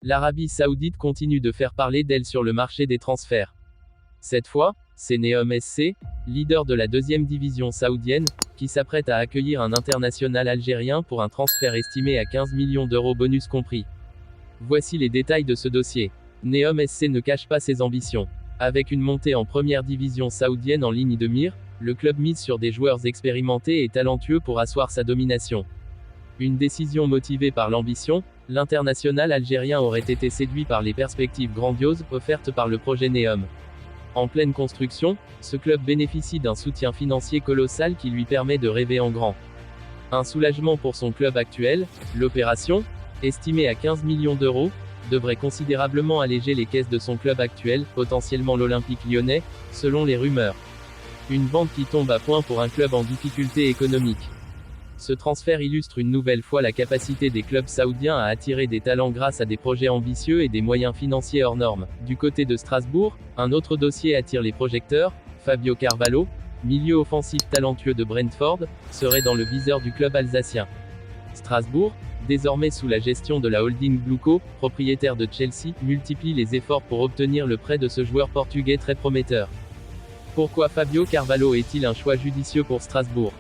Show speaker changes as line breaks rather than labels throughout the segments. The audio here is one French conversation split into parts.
l'Arabie Saoudite continue de faire parler d'elle sur le marché des transferts. Cette fois, c'est Neom SC, leader de la deuxième division saoudienne, qui s'apprête à accueillir un international algérien pour un transfert estimé à 15 millions d'euros bonus compris. Voici les détails de ce dossier. Neom SC ne cache pas ses ambitions. Avec une montée en première division saoudienne en ligne de mire, le club mise sur des joueurs expérimentés et talentueux pour asseoir sa domination. Une décision motivée par l'ambition, l'international algérien aurait été séduit par les perspectives grandioses offertes par le projet Neom. En pleine construction, ce club bénéficie d'un soutien financier colossal qui lui permet de rêver en grand. Un soulagement pour son club actuel, l'opération, estimée à 15 millions d'euros, devrait considérablement alléger les caisses de son club actuel, potentiellement l'Olympique Lyonnais, selon les rumeurs. Une vente qui tombe à point pour un club en difficulté économique. Ce transfert illustre une nouvelle fois la capacité des clubs saoudiens à attirer des talents grâce à des projets ambitieux et des moyens financiers hors normes. Du côté de Strasbourg, un autre dossier attire les projecteurs. Fabio Carvalho, milieu offensif talentueux de Brentford, serait dans le viseur du club alsacien. Strasbourg, désormais sous la gestion de la holding Bluco, propriétaire de Chelsea, multiplie les efforts pour obtenir le prêt de ce joueur portugais très prometteur. Pourquoi Fabio Carvalho est-il un choix judicieux pour Strasbourg ?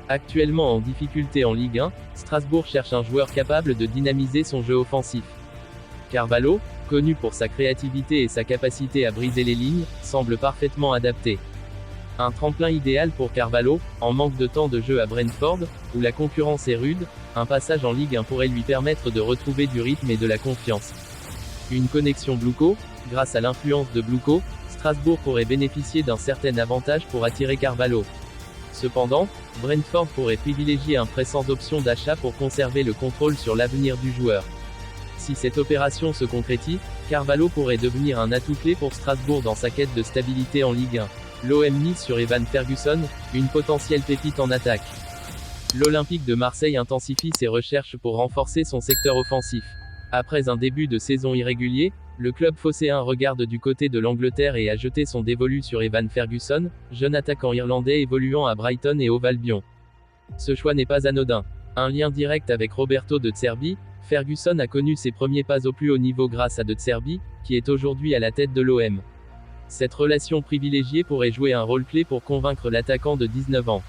Actuellement en difficulté en Ligue 1, Strasbourg cherche un joueur capable de dynamiser son jeu offensif. Carvalho, connu pour sa créativité et sa capacité à briser les lignes, semble parfaitement adapté. Un tremplin idéal pour Carvalho, en manque de temps de jeu à Brentford, où la concurrence est rude, un passage en Ligue 1 pourrait lui permettre de retrouver du rythme et de la confiance. Une connexion Bluco, grâce à l'influence de Bluco, Strasbourg pourrait bénéficier d'un certain avantage pour attirer Carvalho. Cependant, Brentford pourrait privilégier un prêt sans option d'achat pour conserver le contrôle sur l'avenir du joueur. Si cette opération se concrétise, Carvalho pourrait devenir un atout clé pour Strasbourg dans sa quête de stabilité en Ligue 1. L'OM mise sur Evan Ferguson, une potentielle pépite en attaque. L'Olympique de Marseille intensifie ses recherches pour renforcer son secteur offensif. Après un début de saison irrégulier, le club phocéen regarde du côté de l'Angleterre et a jeté son dévolu sur Evan Ferguson, jeune attaquant irlandais évoluant à Brighton et Hove Albion. Ce choix n'est pas anodin. Un lien direct avec Roberto De Zerbi, Ferguson a connu ses premiers pas au plus haut niveau grâce à De Zerbi, qui est aujourd'hui à la tête de l'OM. Cette relation privilégiée pourrait jouer un rôle clé pour convaincre l'attaquant de 19 ans.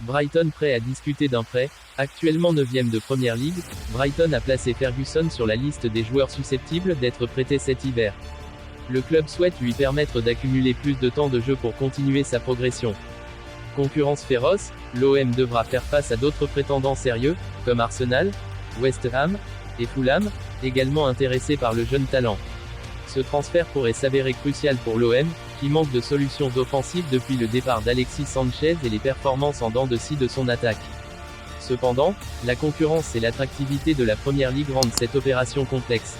Brighton prêt à discuter d'un prêt. Actuellement 9e de Première Ligue, Brighton a placé Ferguson sur la liste des joueurs susceptibles d'être prêtés cet hiver. Le club souhaite lui permettre d'accumuler plus de temps de jeu pour continuer sa progression. Concurrence féroce, l'OM devra faire face à d'autres prétendants sérieux, comme Arsenal, West Ham et Fulham, également intéressés par le jeune talent. Ce transfert pourrait s'avérer crucial pour l'OM, qui manque de solutions offensives depuis le départ d'Alexis Sanchez et les performances en dents de scie de son attaque. Cependant, la concurrence et l'attractivité de la Première Ligue rendent cette opération complexe.